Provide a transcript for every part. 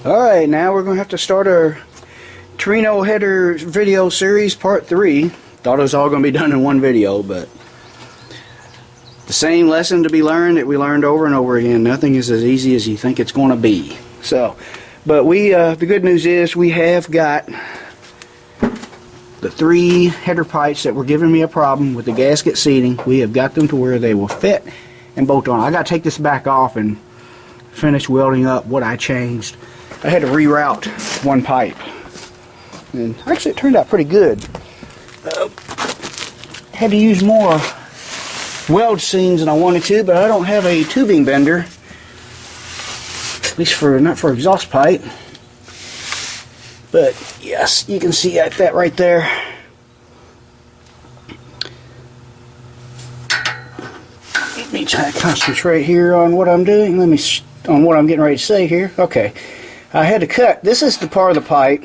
Alright, now we're going to have to start our Torino header video series part 3. Thought it was all going to be done in one video, but the same lesson to be learned that we learned over and over again. Nothing is as easy as you think it's going to be. So, but the good news is we have got the 3 header pipes that were giving me a problem with the gasket seating. We have got them to where they will fit and bolt on. I got to take this back off and finish welding up what I changed. I had to reroute one pipe, and actually it turned out pretty good. Had to use more weld seams than I wanted to, but I don't have a tubing bender, at least not for exhaust pipe. But yes, you can see that right there. Let me try to concentrate here on what I'm doing. On what I'm getting ready to say here. Okay, I had to cut. This is the part of the pipe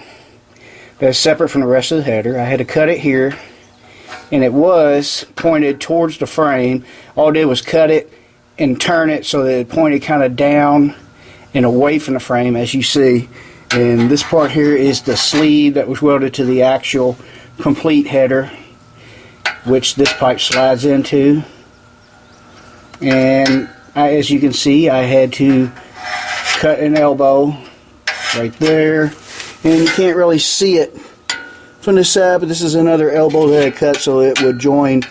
that's separate from the rest of the header. I had to cut it here, and it was pointed towards the frame. All I did was cut it and turn it so that it pointed kind of down and away from the frame, as you see. And this part here is the sleeve that was welded to the actual complete header, which this pipe slides into. And as you can see, I had to cut an elbow right there, and you can't really see it from this side, but this is another elbow that I cut so it would join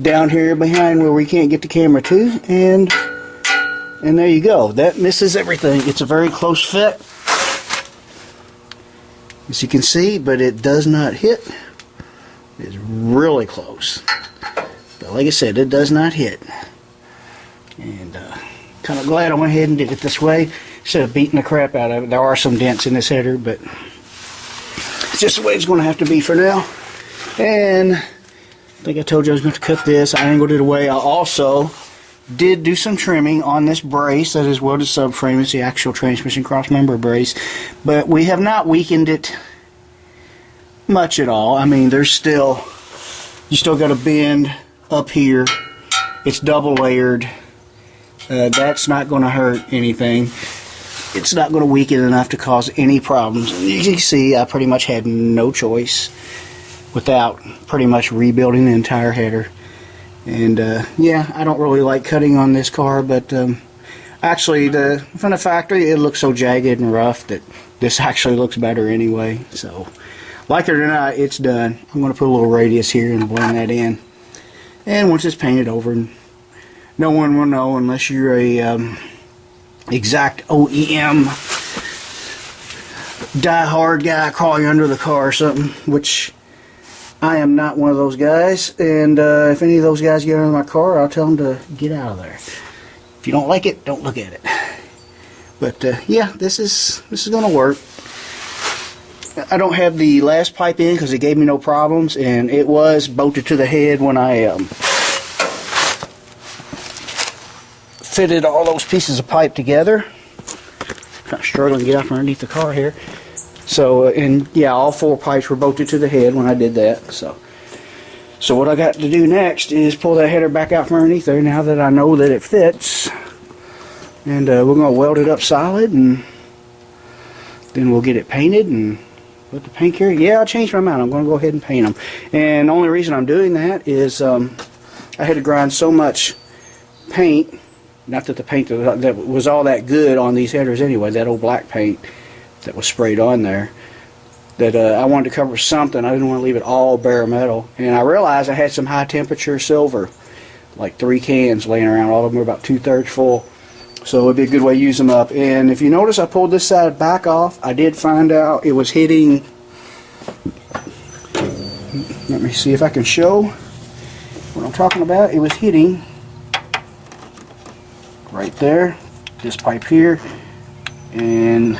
down here behind where we can't get the camera to, and there you go. That misses everything. It's a very close fit, as you can see, but it does not hit. It's really close, but like I said, it does not hit. And kind of glad I went ahead and did it this way instead of beating the crap out of it. There are some dents in this header, but it's just the way it's going to have to be for now. And I think I told you I was going to cut this. I angled it away. I also did do some trimming on this brace that is welded subframe. It's the actual transmission crossmember brace, but we have not weakened it much at all. I mean, you still got a bend up here. It's double layered. That's not going to hurt anything. It's not going to weaken enough to cause any problems. And you can see I pretty much had no choice without pretty much rebuilding the entire header. And yeah, I don't really like cutting on this car, but actually from the factory it looks so jagged and rough that this actually looks better anyway. So like it or not, it's done. I'm going to put a little radius here and blend that in. And once it's painted over, no one will know unless you're a exact OEM die-hard guy crawling under the car or something, which I am not one of those guys. And if any of those guys get under my car, I'll tell them to get out of there. If you don't like it, don't look at it. But yeah, this is going to work. I don't have the last pipe in because it gave me no problems, and it was bolted to the head when I fitted all those pieces of pipe together. Kind of struggling to get out from underneath the car here. So, and yeah, all 4 pipes were bolted to the head when I did that. So what I got to do next is pull that header back out from underneath there now that I know that it fits. And we're going to weld it up solid, and then we'll get it painted and let the paint carry. Yeah, I changed my mind. I'm going to go ahead and paint them. And the only reason I'm doing that is I had to grind so much paint. Not that the paint that was all that good on these headers anyway, that old black paint that was sprayed on there, that I wanted to cover something. I didn't want to leave it all bare metal. And I realized I had some high temperature silver, like 3 cans laying around. All of them were about 2/3 full. So it would be a good way to use them up. And if you notice, I pulled this side back off. I did find out it was hitting. Let me see if I can show what I'm talking about. It was hitting right there, this pipe here, and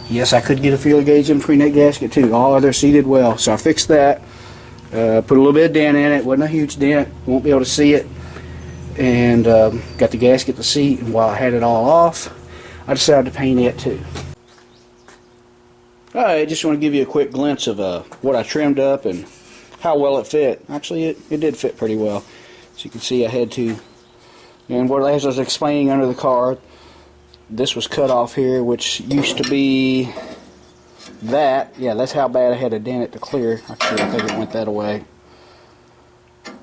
yes, I could get a feeler gauge in between that gasket too. All other seated well, so I fixed that. Put a little bit of dent in it. Wasn't a huge dent, won't be able to see it, and got the gasket to seat. And while I had it all off, I decided to paint it too. Alright, I just want to give you a quick glimpse of what I trimmed up and how well it fit. Actually, it did fit pretty well. So you can see I had to, and what as I was explaining under the car, this was cut off here, which used to be that. Yeah, that's how bad I had to dent it to clear. Actually, I think it went that away.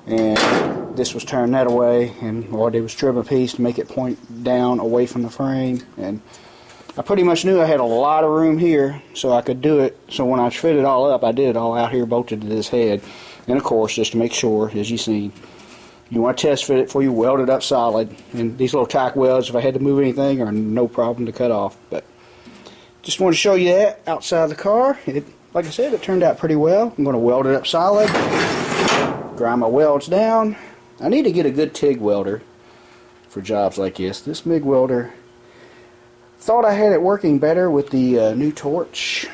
And this was turned that away, and all I did was trim a piece to make it point down away from the frame. And I pretty much knew I had a lot of room here, so I could do it. So when I fit it all up, I did it all out here, bolted to this head. And of course, just to make sure, as you see, you want to test fit it before you weld it up solid. And these little tack welds, if I had to move anything, are no problem to cut off. But just want to show you that outside the car. Like I said, it turned out pretty well. I'm going to weld it up solid, grind my welds down. I need to get a good TIG welder for jobs like this. This MIG welder, thought I had it working better with the new torch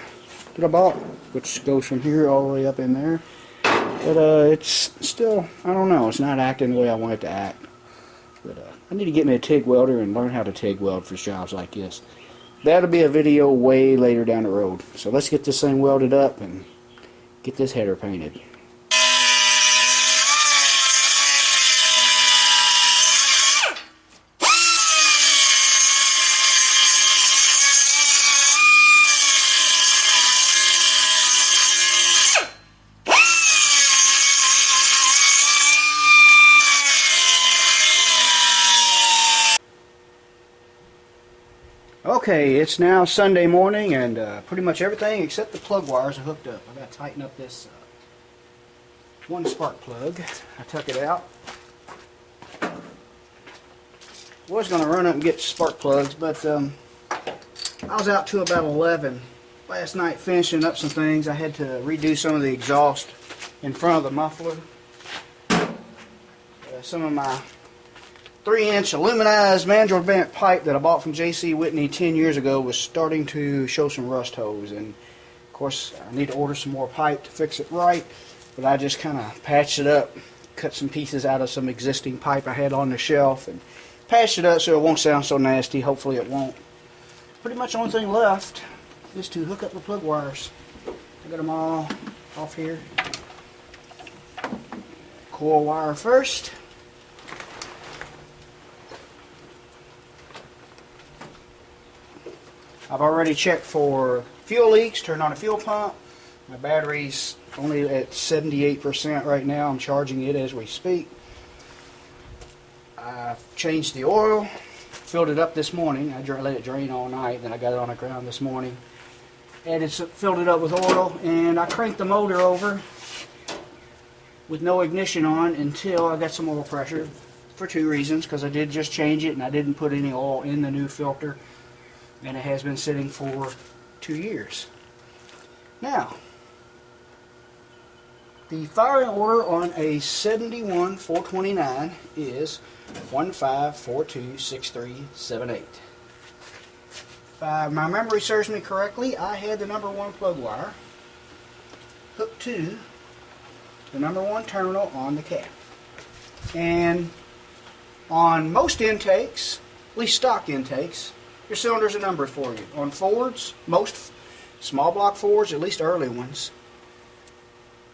that I bought, which goes from here all the way up in there. But it's still, I don't know, it's not acting the way I want it to act. But I need to get me a TIG welder and learn how to TIG weld for jobs like this. That'll be a video way later down the road. So let's get this thing welded up and get this header painted. Okay, it's now Sunday morning, and pretty much everything except the plug wires are hooked up. I got to tighten up this one spark plug. I took it out. Was going to run up and get spark plugs, but I was out to about 11 last night finishing up some things. I had to redo some of the exhaust in front of the muffler. Some of my 3-inch aluminized mandrel bent pipe that I bought from J.C. Whitney 10 years ago was starting to show some rust holes, and of course I need to order some more pipe to fix it right, but I just kind of patched it up, cut some pieces out of some existing pipe I had on the shelf and patched it up so it won't sound so nasty. Hopefully it won't. Pretty much the only thing left is to hook up the plug wires. I got them all off here. Coil wire first. I've already checked for fuel leaks, turned on a fuel pump. My battery's only at 78% right now. I'm charging it as we speak. I've changed the oil, filled it up this morning. I let it drain all night, then I got it on the ground this morning. Filled it up with oil, and I cranked the motor over with no ignition on until I got some oil pressure for 2 reasons, because I did just change it and I didn't put any oil in the new filter. And it has been sitting for 2 years. Now, the firing order on a 71 429 is 15426378. If my memory serves me correctly, I had the number 1 plug wire hooked to the number 1 terminal on the cap. And on most intakes, at least stock intakes, your cylinders are numbered for you. On Fords, most small block Fords, at least early ones,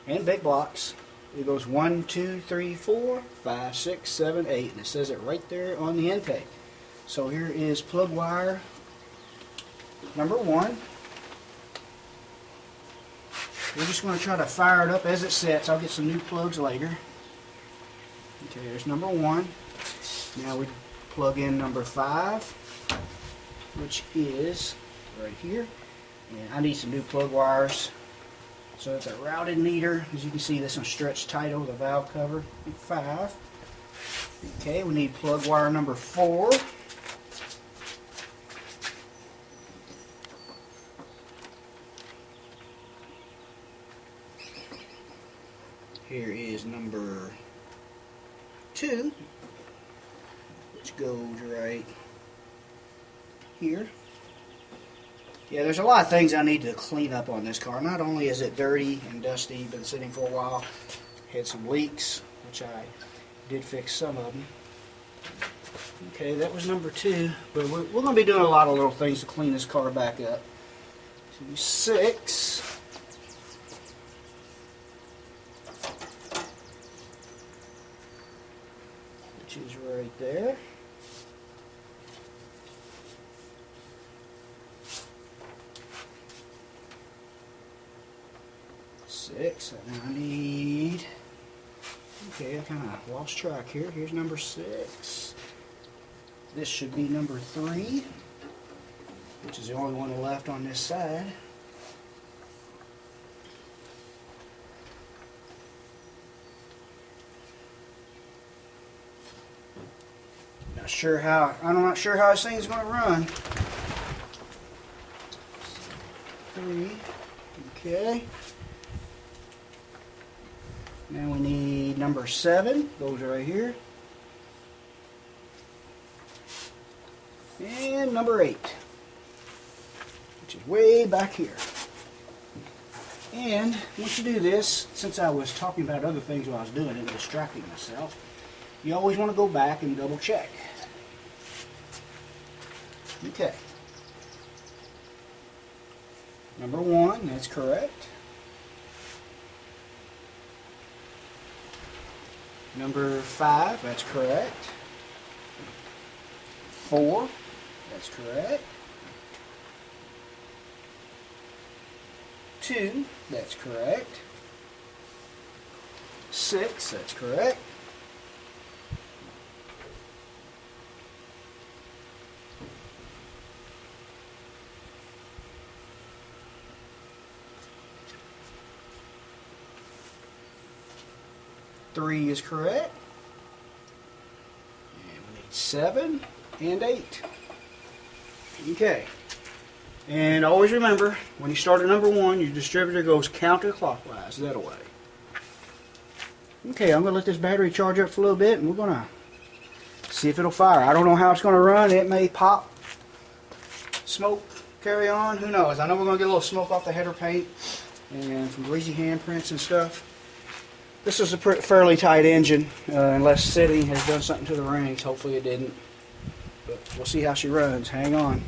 and big blocks, it goes 1, 2, 3, 4, 5, 6, 7, 8, and it says it right there on the intake. So here is plug wire number 1. We're just going to try to fire it up as it sets. I'll get some new plugs later. Okay, there's number 1. Now we plug in number 5. Which is right here, and I need some new plug wires. So it's a routed meter. As you can see, this one stretched tight over the valve cover. 5. Okay, we need plug wire number 4. Here is number 2, which goes right here. Yeah, there's a lot of things I need to clean up on this car. Not only is it dirty and dusty, been sitting for a while, had some leaks, which I did fix some of them. Okay, that was number 2, but we're going to be doing a lot of little things to clean this car back up. 6. Which is right there. 6. And I need... Okay, I kind of lost track here. Here's number 6. This should be number 3, which is the only one left on this side. I'm not sure how this thing's going to run. 3. Okay. Now we need number 7. Goes right here. And number 8, which is way back here. And once you do this, since I was talking about other things while I was doing it and distracting myself, you always want to go back and double check. Okay. Number 1, that's correct. Number 5, that's correct. 4, that's correct. 2, that's correct. 6, that's correct. 3 is correct. And we need 7 and 8. Okay. And always remember, when you start at number 1, your distributor goes counterclockwise that way. Okay, I'm going to let this battery charge up for a little bit, and we're going to see if it'll fire. I don't know how it's going to run. It may pop, smoke, carry on. Who knows? I know we're going to get a little smoke off the header paint and from greasy handprints and stuff. This is a fairly tight engine, unless setting has done something to the rings. Hopefully it didn't. But we'll see how she runs. Hang on.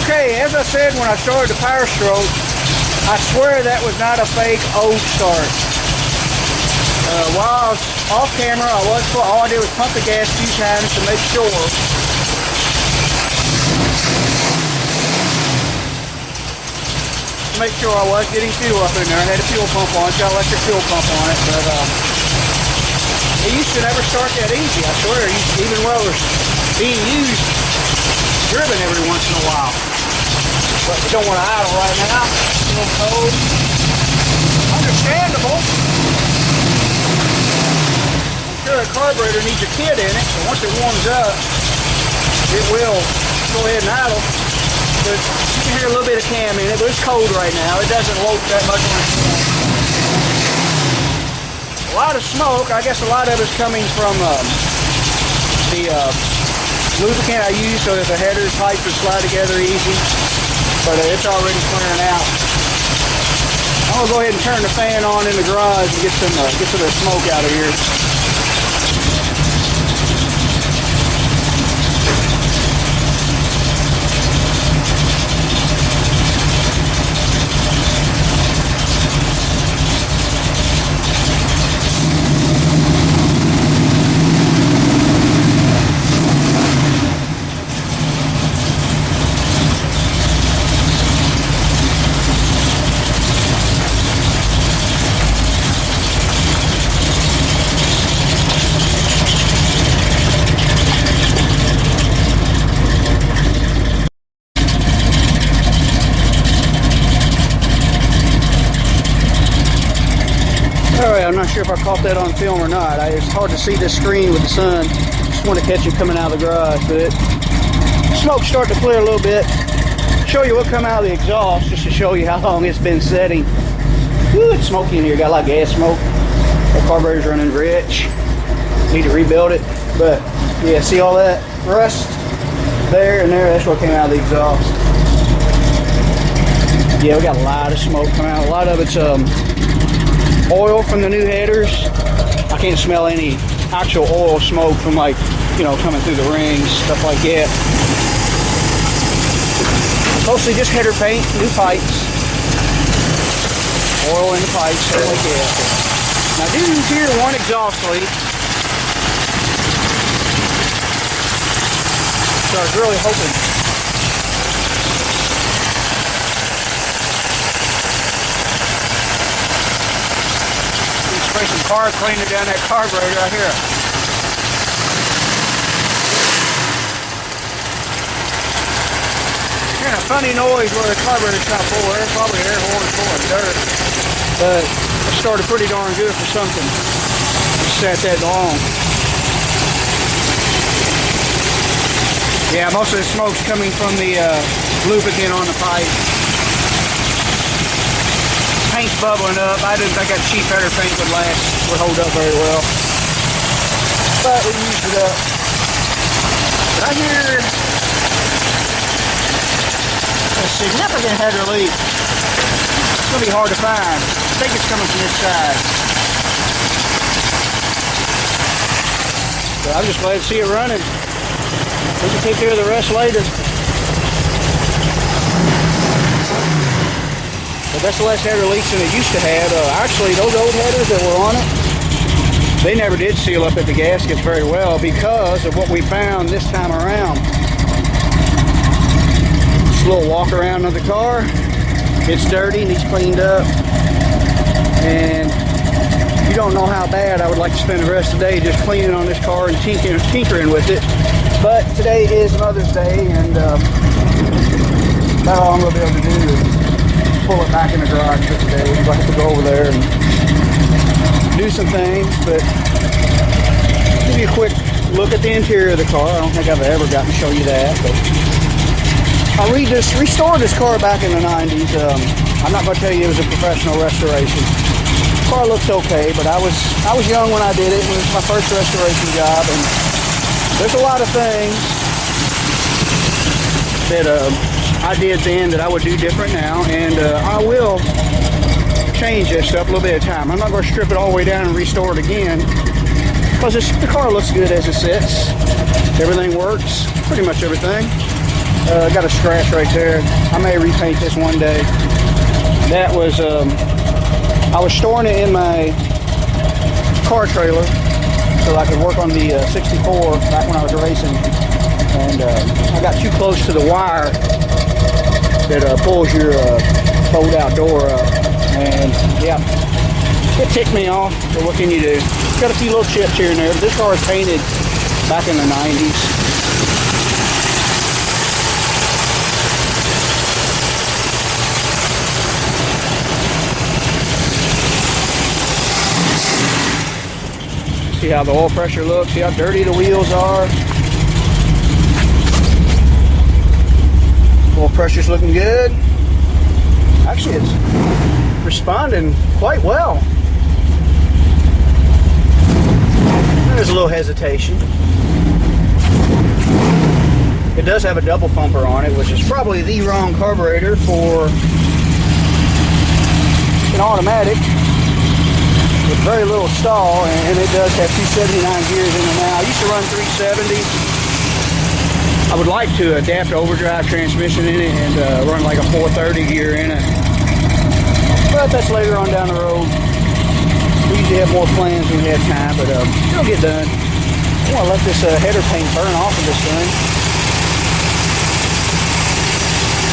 Okay, as I said when I started the power stroke, I swear that was not a fake old start. While I was off camera, all I did was pump the gas a few times to make sure. I was getting fuel up in there. I had a fuel pump on it, got an electric fuel pump on it, but it used to never start that easy, I swear. Even while it was being used, driven every once in a while. But we don't want to idle right now. It's a little cold. Understandable. I'm sure a carburetor needs a kit in it, so once it warms up, it will go ahead and idle. But you can hear a little bit of cam in it, but it's cold right now. It doesn't load that much when it's warm. A lot of smoke. I guess a lot of it's coming from the lubricant I use so that the header pipes will slide together easy, but it's already clearing out. I'm gonna go ahead and turn the fan on in the garage and get some of the smoke out of here. not sure if I caught that on film or not. It's hard to see this screen with the sun. Just want to catch it coming out of the garage, but smoke's starting to clear a little bit. Show you what come out of the exhaust, just to show you how long it's been setting. Ooh, it's smoky in here. Got a lot of gas smoke. The carburetor's running rich. Need to rebuild it, but yeah, see all that rust there and there? That's what came out of the exhaust. Yeah, we got a lot of smoke coming out. A lot of it's oil from the new headers. I can't smell any actual oil smoke from, like, you know, coming through the rings, stuff like that. Mostly just header paint, new pipes, oil in the pipes, stuff like that. Now, I do hear one exhaust leak, so I was really hoping. Spray some car cleaner down that carburetor right here. Hearing a funny noise where the carburetor's kind of full of air, probably air horn full of dirt. But it started pretty darn good for something. It sat that long. Yeah, most of the smoke's coming from the lubricant on the pipe. Paint's bubbling up. I didn't think that cheap header paint would hold up very well. But we used it up. But I hear a significant header leak. It's going to be hard to find. I think it's coming from this side. So I'm just glad to see it running. We can take care of the rest later. But that's the less header leaks than it used to have. Actually, those old headers that were on it, they never did seal up at the gaskets very well because of what we found this time around. Just a little walk around of the car. It's dirty, needs cleaned up. And you don't know how bad I would like to spend the rest of the day just cleaning on this car and tinkering with it. But today is Mother's Day, and about all I'm going to be able to do is pull it back in the garage for today. We're going to have to go over there and do some things, but give you a quick look at the interior of the car. I don't think I've ever gotten to show you that, but I restored this car back in the 90s. I'm not going to tell you it was a professional restoration. The car looks okay, but I was young when I did it. It was my first restoration job, and there's a lot of things that I did then that I would do different now, and I will change this stuff a little bit at a time. I'm not going to strip it all the way down and restore it again because the car looks good as it sits. Everything works, pretty much everything. Got a scratch right there. I may repaint this one day. That was, I was storing it in my car trailer so I could work on the 64 back when I was racing, and I got too close to the wire that pulls your fold-out door up, and yeah, it ticked me off, but what can you do? Got a few little chips here and there, but this car was painted back in the 90s. See how the oil pressure looks, see how dirty the wheels are. Oil pressure's looking good. Actually, it's responding quite well. There's a little hesitation. It does have a double pumper on it, which is probably the wrong carburetor for an automatic with very little stall, and it does have 279 gears in it now. I used to run 370. I would like to adapt overdrive transmission in it and run like a 430 gear in it, but that's later on down the road. We usually have more plans when we have time, but it'll get done. I want to let this header paint burn off of this thing.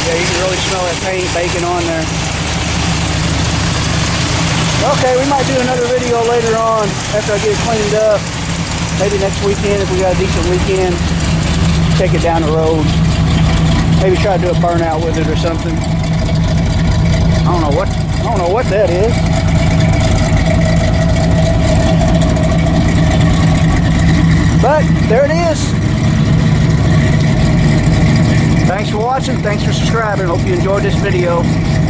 Yeah, you can really smell that paint baking on there. Okay, we might do another video later on after I get it cleaned up. Maybe next weekend if we got a decent weekend. Take it down the road. Maybe try to do a burnout with it or something. I don't know what that is. there it is. Thanks for watching. Thanks for subscribing. Hope you enjoyed this video.